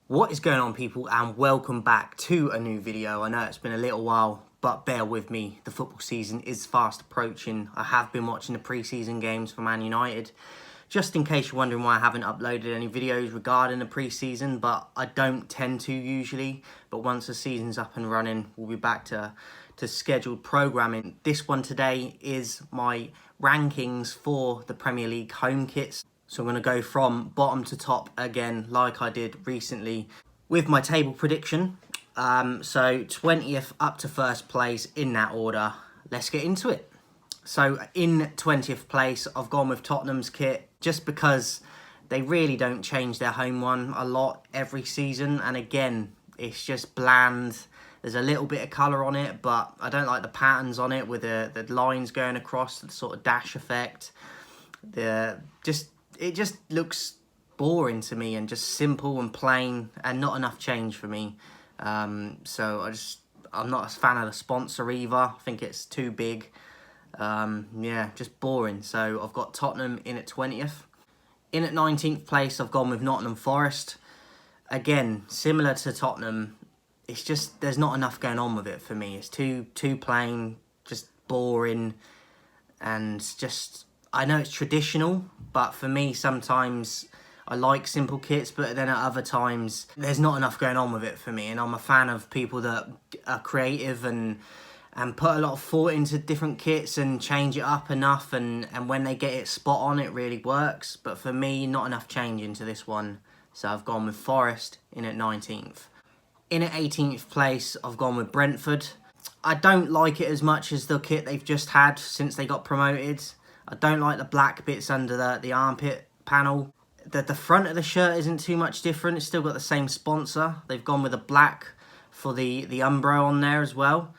What is going on, people, and welcome back to a new video. I know it's been a little while, but bear with me, the football season is fast approaching. I have been watching the pre-season games for Man United, just in case you're wondering why I haven't uploaded any videos regarding the pre-season, but I don't tend to usually. But once the season's up and running, we'll be back to scheduled programming. This one today is my rankings for the Premier League home kits. So I'm going to go from bottom to top again, like I did recently with my table prediction. So 20th up to first place in that order. Let's get into it. So in 20th place, I've gone with Tottenham's kit just because they really don't change their home one a lot every season. And again, it's just bland. There's a little bit of colour on it, but I don't like the patterns on it with the lines going across, the sort of dash effect. It just looks boring to me and just simple and plain and not enough change for me. So I'm not a fan of the sponsor either. I think it's too big. Yeah, just boring. So I've got Tottenham in at 20th. In at 19th place, I've gone with Nottingham Forest. Again, similar to Tottenham, it's just there's not enough going on with it for me. It's too plain, just boring, and just I know it's traditional, but for me sometimes I like simple kits, but then at other times there's not enough going on with it for me. And I'm a fan of people that are creative and put a lot of thought into different kits and change it up enough, and when they get it spot on, it really works. But for me, not enough change into this one, so I've gone with Forest in at 19th. In at 18th place, I've gone with Brentford. I don't like it as much as the kit they've just had since they got promoted. I don't like the black bits under the armpit panel. The front of the shirt isn't too much different. It's still got the same sponsor. They've gone with a black for the Umbro on there as well.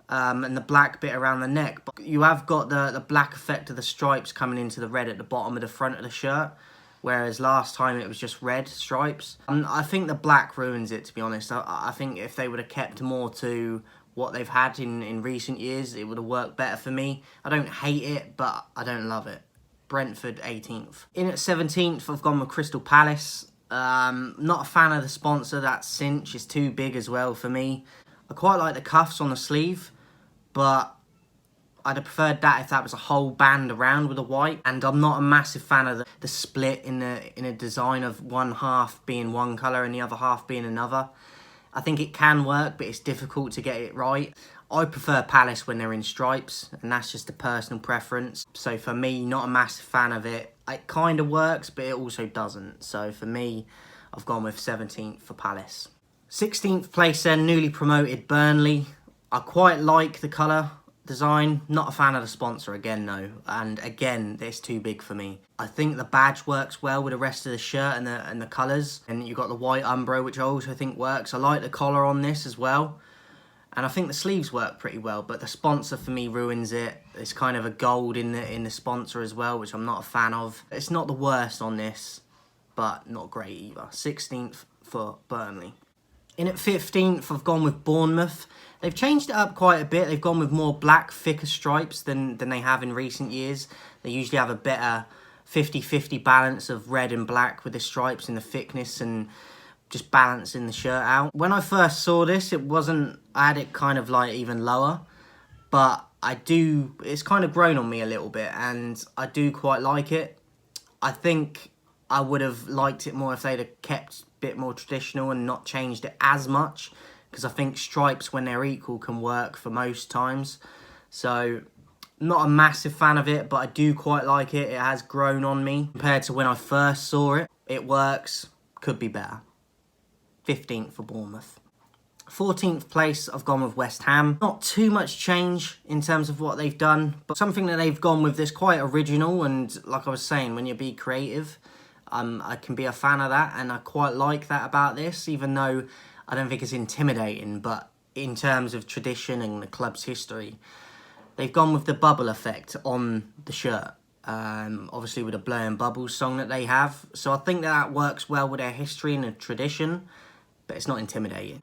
And the black bit around the neck. But you have got the black effect of the stripes coming into the red at the bottom of the front of the shirt. Whereas last time it was just red stripes. I think the black ruins it, to be honest. I think if they would have kept more to what they've had in recent years, it would have worked better for me. I don't hate it, but I don't love it. Brentford 18th. In at 17th, I've gone with Crystal Palace. Not a fan of the sponsor. That cinch is too big as well for me. I quite like the cuffs on the sleeve, but I'd have preferred that if that was a whole band around with the white. And I'm not a massive fan of the split in a design of one half being one colour and the other half being another. I think it can work, but it's difficult to get it right. I prefer Palace when they're in stripes, and that's just a personal preference. So for me, not a massive fan of it. It kind of works, but it also doesn't. So for me, I've gone with 17th for Palace. 16th place then, newly promoted Burnley. I quite like the colour design. Not a fan of the sponsor again, though. And again, it's too big for me. I think the badge works well with the rest of the shirt and the colours. And you've got the white Umbro, which I also think works. I like the collar on this as well. And I think the sleeves work pretty well. But the sponsor for me ruins it. It's kind of a gold in the sponsor as well, which I'm not a fan of. It's not the worst on this, but not great either. 16th for Burnley. In at 15th, I've gone with Bournemouth. They've changed it up quite a bit. They've gone with more black, thicker stripes than they have in recent years. They usually have a better 50-50 balance of red and black with the stripes and the thickness and just balancing the shirt out. When I first saw this, I had it kind of like even lower. But it's kind of grown on me a little bit, and I do quite like it. I think I would have liked it more if they'd have kept a bit more traditional and not changed it as much, because I think stripes, when they're equal, can work for most times. So, not a massive fan of it, but I do quite like it. It has grown on me compared to when I first saw it. It works, could be better. 15th for Bournemouth. 14th place, I've gone with West Ham. Not too much change in terms of what they've done, but something that they've gone with that's quite original, and like I was saying, when you be creative, I can be a fan of that, and I quite like that about this, even though I don't think it's intimidating. But in terms of tradition and the club's history, they've gone with the bubble effect on the shirt. Obviously with the Blowing Bubbles song that they have. So I think that works well with their history and the tradition, but it's not intimidating.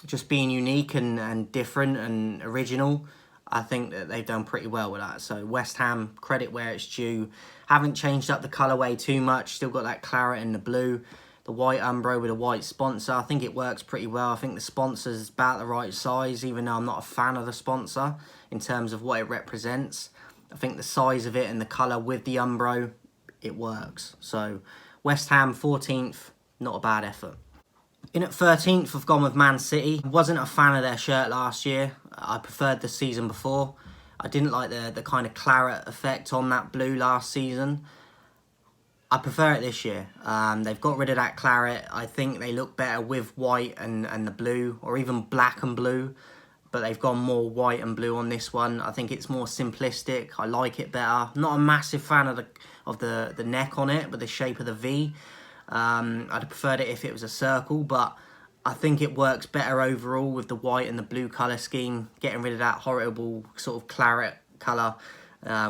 Just being unique and different and original, I think that they've done pretty well with that. So West Ham, credit where it's due. Haven't changed up the colourway too much. Still got that claret and the blue. the white umbro with a white sponsor. I think it works pretty well. I think the sponsor's about the right size, even though I'm not a fan of the sponsor in terms of what it represents. I think the size of it and the colour with the umbro, it works. So West Ham 14th, not a bad effort. In at 13th, I've gone with Man City. Wasn't a fan of their shirt last year. I preferred the season before. I didn't like the kind of claret effect on that blue last season. I prefer it this year. They've got rid of that claret. I think they look better with white and the blue, or even black and blue. But they've gone more white and blue on this one. I think it's more simplistic. I like it better. I'm not a massive fan of the neck on it, but the shape of the V. I'd have preferred it if it was a circle, but I think it works better overall with the white and the blue colour scheme, getting rid of that horrible sort of claret colour,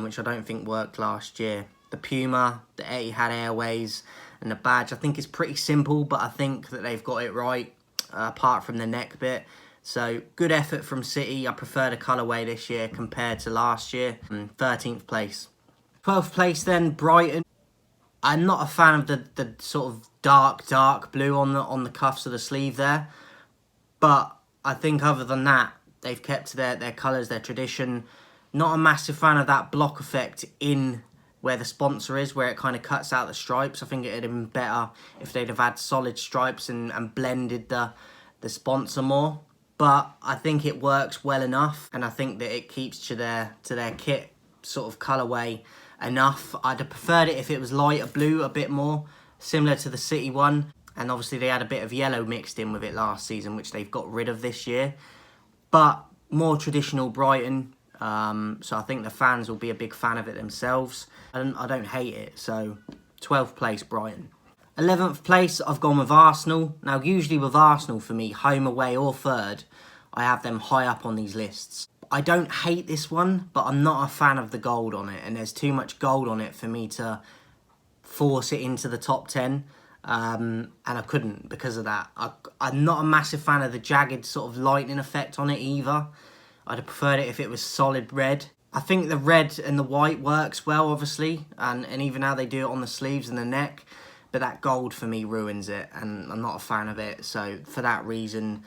which I don't think worked last year. The Puma, the Etihad Airways, and the badge, I think it's pretty simple, but I think that they've got it right, apart from the neck bit. So, good effort from City. I prefer the colourway this year compared to last year. 13th place. 12th place then, Brighton. I'm not a fan of the sort of dark blue on the cuffs of the sleeve there. But I think other than that, they've kept to their colours, their tradition. Not a massive fan of that block effect in where the sponsor is, where it kind of cuts out the stripes. I think it would have been better if they'd have had solid stripes and blended the sponsor more. But I think it works well enough, and I think that it keeps to their kit sort of colourway enough. I'd have preferred it if it was lighter blue a bit more, similar to the City one. And obviously they had a bit of yellow mixed in with it last season, which they've got rid of this year. But more traditional Brighton, so I think the fans will be a big fan of it themselves. And I don't hate it, so 12th place Brighton. 11th place, I've gone with Arsenal. Now, usually with Arsenal, for me, home, away or third, I have them high up on these lists. I don't hate this one, but I'm not a fan of the gold on it. And there's too much gold on it for me to force it into the top 10. And I couldn't because of that. I'm not a massive fan of the jagged sort of lightning effect on it either. I'd have preferred it if it was solid red. I think the red and the white works well, obviously. And even how they do it on the sleeves and the neck. But that gold for me ruins it, and I'm not a fan of it. So for that reason,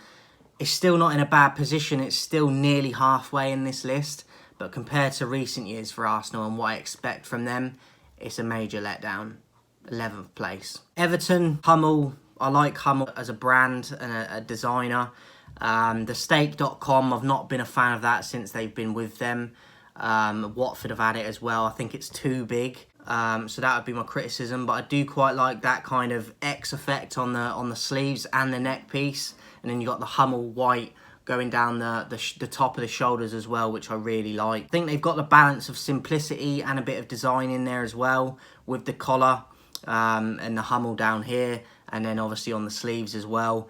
it's still not in a bad position. It's still nearly halfway in this list. But compared to recent years for Arsenal and what I expect from them, it's a major letdown. 11th place. Everton, Hummel. I like Hummel as a brand and a designer. Thestake.com, I've not been a fan of that since they've been with them. Watford have had it as well. I think it's too big. So that would be my criticism, but I do quite like that kind of X effect on the sleeves and the neck piece, and then you got the Hummel white going down the top of the shoulders as well, which I really like. I think they've got the balance of simplicity and a bit of design in there as well, with the collar and the Hummel down here, and then obviously on the sleeves as well.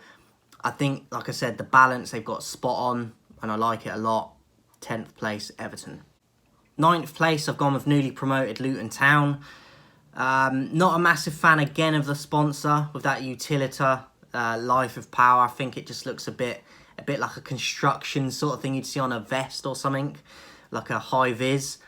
I think, like I said, the balance they've got spot on, and I like it a lot. 10th place, Everton. 9th place, I've gone with newly promoted Luton Town. Not a massive fan again of the sponsor with that Utilita Life of Power. I think it just looks a bit like a construction sort of thing you'd see on a vest or something, like a high vis.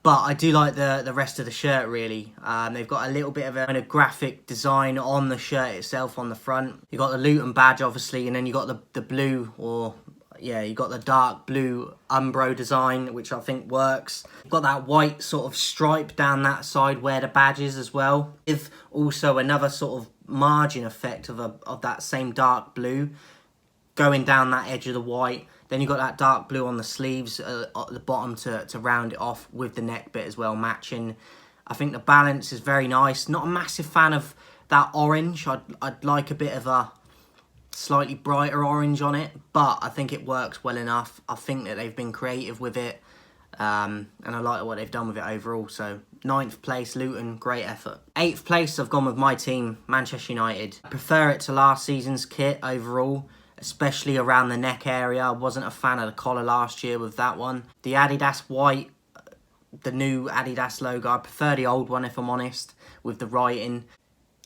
But I do like the rest of the shirt, really. They've got a little bit of a kind of graphic design on the shirt itself on the front. You've got the Luton badge, obviously, and then you've got the blue, or yeah, you got the dark blue umbro design, which I think works. You've got that white sort of stripe down that side where the badge is as well, with also another sort of margin effect of that same dark blue going down that edge of the white. Then you've got that dark blue on the sleeves at the bottom to round it off, with the neck bit as well matching. I think the balance is very nice. Not a massive fan of that orange. I'd like a bit of a slightly brighter orange on it, but I think it works well enough. I think that they've been creative with it, and I like what they've done with it overall. So 9th place, Luton, great effort. 8th place, I've gone with my team, Manchester United. I prefer it to last season's kit overall, especially around the neck area. I wasn't a fan of the collar last year with that one. The Adidas white, the new Adidas logo, I prefer the old one if I'm honest, with the writing.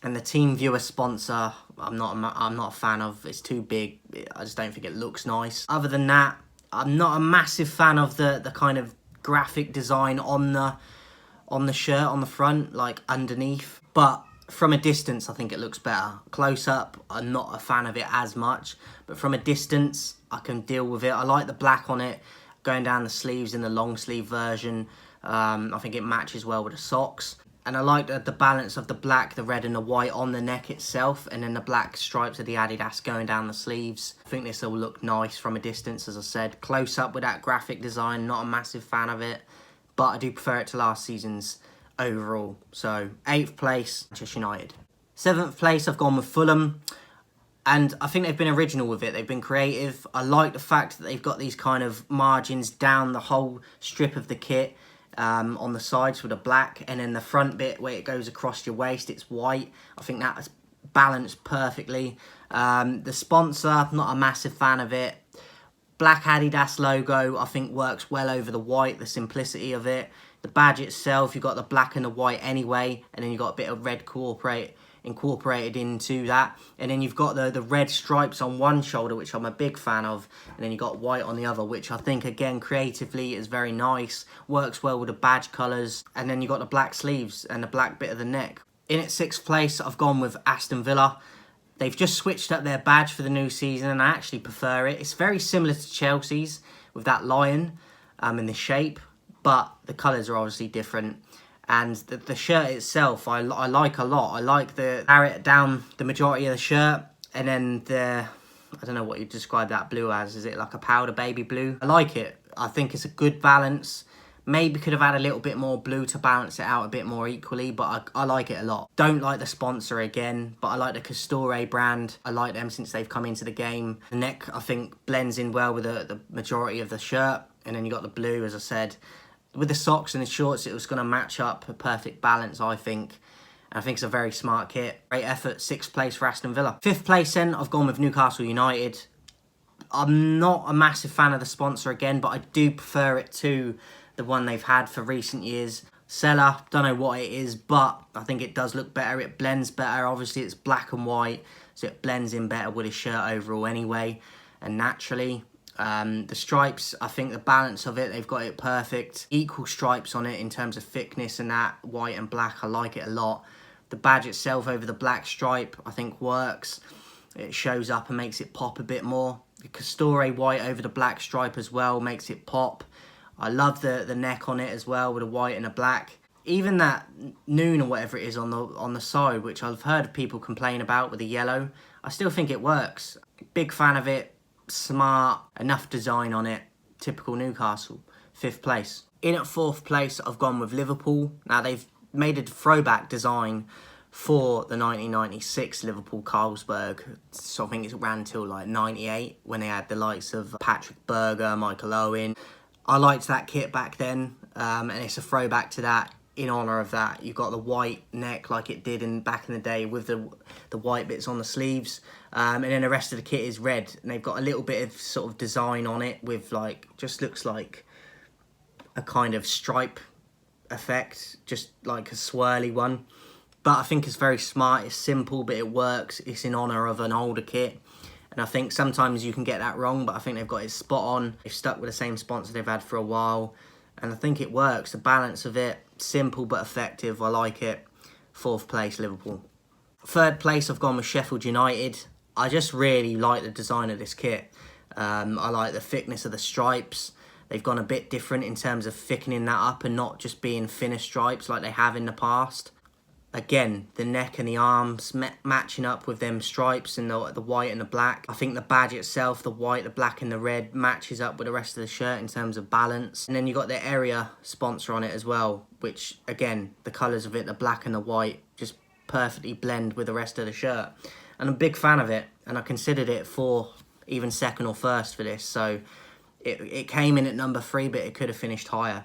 And the Team Viewer sponsor, I'm not a fan of. It's too big. I just don't think it looks nice. Other than that, I'm not a massive fan of the kind of graphic design on the shirt on the front, like underneath. But From a distance, I think it looks better. Close up, I'm not a fan of it as much, but from a distance, I can deal with it. I like the black on it, going down the sleeves in the long sleeve version. I think it matches well with the socks. And I like the balance of the black, the red and the white on the neck itself, and then the black stripes of the Adidas going down the sleeves. I think this will look nice from a distance, as I said. Close up with that graphic design, not a massive fan of it, but I do prefer it to last season's overall. So 8th place, Manchester United. 7th place, I've gone with Fulham. And I think they've been original with it. They've been creative. I like the fact that they've got these kind of margins down the whole strip of the kit. On the sides with a black, and then the front bit where it goes across your waist, it's white. I think that's balanced perfectly. The sponsor, not a massive fan of it. Black Adidas logo, I think works well over the white, the simplicity of it. The badge itself, you've got the black and the white anyway, and then you've got a bit of red incorporated into that, and then you've got the red stripes on one shoulder, which I'm a big fan of, and then you've got white on the other, which I think again creatively is very nice, works well with the badge colours, and then you've got the black sleeves and the black bit of the neck. In at 6th place, I've gone with Aston Villa. They've just switched up their badge for the new season, and I actually prefer it. It's very similar to Chelsea's with that lion in the shape, but the colours are obviously different. And the shirt itself, I like a lot. I like the arrow down the majority of the shirt. And then I don't know what you describe that blue as. Is it like a powder baby blue? I like it. I think it's a good balance. Maybe could have had a little bit more blue to balance it out a bit more equally. But I like it a lot. Don't like the sponsor again. But I like the Castore brand. I like them since they've come into the game. The neck, I think, blends in well with the majority of the shirt. And then you got the blue, as I said. With the socks and the shorts, it was going to match up a perfect balance, I think. And I think it's a very smart kit. Great effort. 6th place for Aston Villa. 5th place then, I've gone with Newcastle United. I'm not a massive fan of the sponsor again, but I do prefer it to the one they've had for recent years. Seller, don't know what it is, but I think it does look better. It blends better. Obviously, it's black and white, so it blends in better with his shirt overall anyway. And naturally, the stripes, I think the balance of it, they've got it perfect. Equal stripes on it in terms of thickness and that, white and black, I like it a lot. The badge itself over the black stripe, I think works. It shows up and makes it pop a bit more. The Castore white over the black stripe as well makes it pop. I love the neck on it as well with the white and the black. Even that noon or whatever it is on the side, which I've heard people complain about with the yellow, I still think it works. Big fan of it. Smart, enough design on it. Typical Newcastle. 5th place. In at 4th place, I've gone with Liverpool. Now, they've made a throwback design for the 1996 Liverpool Carlsberg. So I think it ran till like 98 when they had the likes of Patrick Berger, Michael Owen. I liked that kit back then, and it's a throwback to that. In honour of that, you've got the white neck like it did back in the day with the white bits on the sleeves, and then the rest of the kit is red, and they've got a little bit of sort of design on it with like, just looks like a kind of stripe effect, just like a swirly one. But I think it's very smart. It's simple, but it works. It's in honour of an older kit. And I think sometimes you can get that wrong, but I think they've got it spot on. They've stuck with the same sponsor they've had for a while. And I think it works. The balance of it, simple but effective. I like it. 4th place, Liverpool. 3rd place, I've gone with Sheffield United. I just really like the design of this kit. I like the thickness of the stripes. They've gone a bit different in terms of thickening that up and not just being thinner stripes like they have in the past. Again, the neck and the arms matching up with them stripes and the white and the black. I think the badge itself, the white, the black and the red, matches up with the rest of the shirt in terms of balance. And then you got the area sponsor on it as well, which, again, the colours of it, the black and the white, just perfectly blend with the rest of the shirt. And I'm a big fan of it, and I considered it for even 2nd or 1st for this. So it came in at number 3, but it could have finished higher.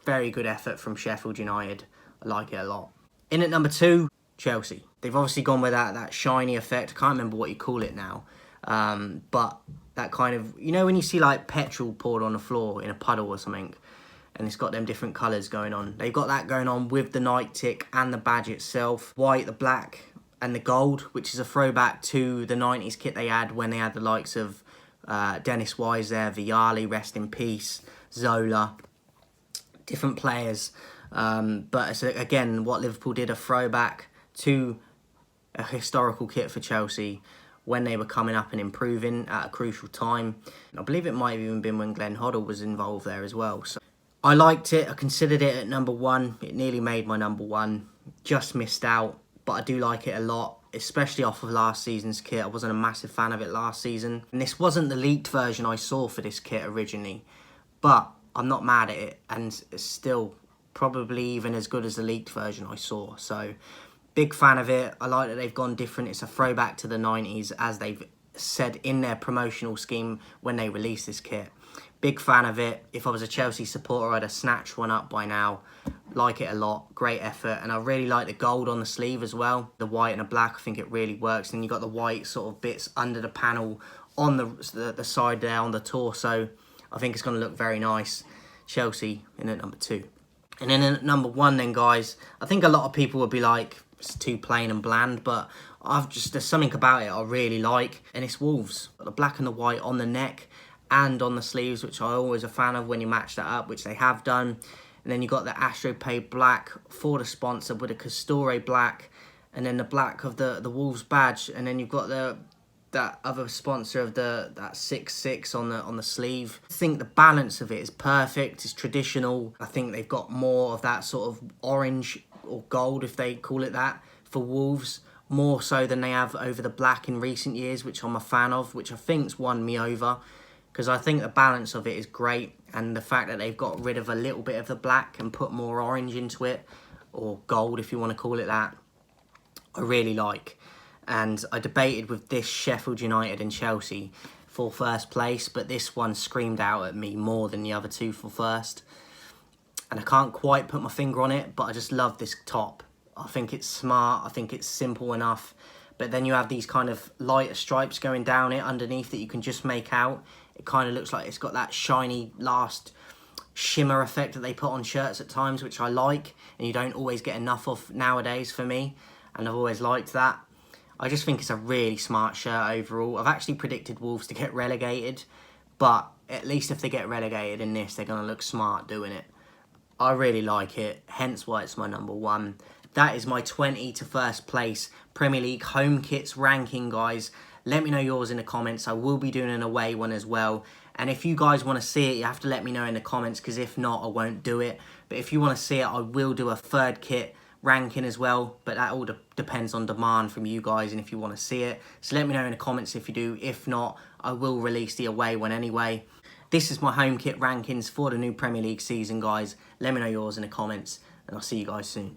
Very good effort from Sheffield United. I like it a lot. In at number 2, Chelsea. They've obviously gone with that shiny effect. I can't remember what you call it now. But that kind of, you know when you see like petrol poured on the floor in a puddle or something, and it's got them different colours going on. They've got that going on with the night tick and the badge itself. White, the black and the gold, which is a throwback to the 90s kit they had when they had the likes of Dennis Wise there, Vialli, rest in peace, Zola, different players. But it's, again, what Liverpool did, a throwback to a historical kit for Chelsea when they were coming up and improving at a crucial time. I believe it might have even been when Glenn Hoddle was involved there as well. So I liked it. I considered it at number 1. It nearly made my number 1. Just missed out, but I do like it a lot, especially off of last season's kit. I wasn't a massive fan of it last season. And this wasn't the leaked version I saw for this kit originally, but I'm not mad at it, and it's still probably even as good as the leaked version I saw. So big fan of it. I like that they've gone different. It's a throwback to the 90s, as they've said in their promotional scheme when they released this kit. Big fan of it. If I was a Chelsea supporter, I'd have snatched one up by now. Like it a lot. Great effort. And I really like the gold on the sleeve as well. The white and the black, I think it really works. And you've got the white sort of bits under the panel on the side there, on the torso. I think it's going to look very nice. Chelsea in at number 2. And then at number 1 then, guys, I think a lot of people would be like, it's too plain and bland, but there's something about it I really like, and it's Wolves. The black and the white on the neck and on the sleeves, which I'm always a fan of when you match that up, which they have done. And then you've got the AstroPay black for the sponsor with a Castore black, and then the black of the Wolves badge, and then you've got that other sponsor of that 6-6 on the sleeve. I think the balance of it is perfect. It's traditional. I think they've got more of that sort of orange or gold, if they call it that, for Wolves, more so than they have over the black in recent years, which I'm a fan of, which I think's won me over, because I think the balance of it is great, and the fact that they've got rid of a little bit of the black and put more orange into it, or gold if you want to call it that, I really like. And I debated with this Sheffield United and Chelsea for first place, but this one screamed out at me more than the other two for first. And I can't quite put my finger on it, but I just love this top. I think it's smart. I think it's simple enough. But then you have these kind of lighter stripes going down it underneath that you can just make out. It kind of looks like it's got that shiny last shimmer effect that they put on shirts at times, which I like. And you don't always get enough of nowadays for me. And I've always liked that. I just think it's a really smart shirt overall. I've actually predicted Wolves to get relegated. But at least if they get relegated in this, they're going to look smart doing it. I really like it, hence why it's my number 1. That is my 20 to first place Premier League home kits ranking, guys. Let me know yours in the comments. I will be doing an away one as well. And if you guys want to see it, you have to let me know in the comments, because if not, I won't do it. But if you want to see it, I will do a third kit ranking as well. But that all depends on demand from you guys and if you want to see it. So let me know in the comments if you do. If not, I will release the away one anyway. This is my home kit rankings for the new Premier League season, guys. Let me know yours in the comments, and I'll see you guys soon.